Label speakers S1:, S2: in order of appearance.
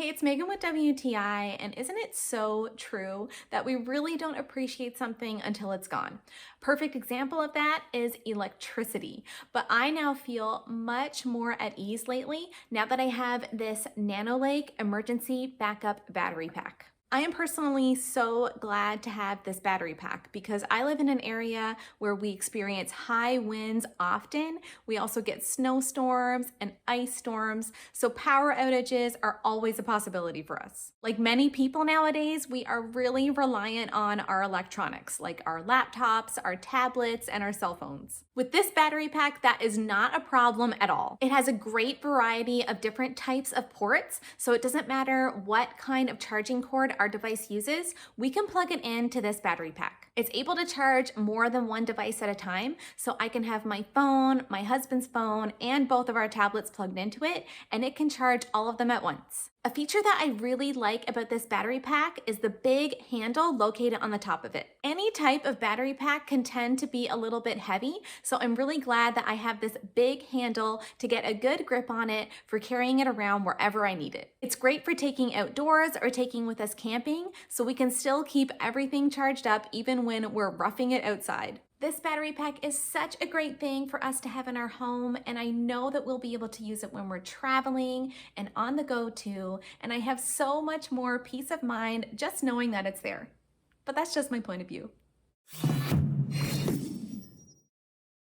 S1: Hey, it's Megan with WTI, and isn't it so true that we really don't appreciate something until it's gone? Perfect example of that is electricity. But I now feel much more at ease lately now that I have this NANOLAKE emergency backup battery pack. I am personally so glad to have this battery pack because I live in an area where we experience high winds often. We also get snowstorms and ice storms, so power outages are always a possibility for us. Like many people nowadays, we are really reliant on our electronics, like our laptops, our tablets, and our cell phones. With this battery pack, that is not a problem at all. It has a great variety of different types of ports, so it doesn't matter what kind of charging cord our device uses, we can plug it into this battery pack. It's able to charge more than one device at a time, so I can have my phone, my husband's phone, and both of our tablets plugged into it, and it can charge all of them at once. A feature that I really like about this battery pack is the big handle located on the top of it. Any type of battery pack can tend to be a little bit heavy, so I'm really glad that I have this big handle to get a good grip on it for carrying it around wherever I need it. It's great for taking outdoors or taking with us camping, so we can still keep everything charged up even when we're roughing it outside. This battery pack is such a great thing for us to have in our home, and I know that we'll be able to use it when we're traveling and on the go too, and I have so much more peace of mind just knowing that it's there. But that's just my point of view.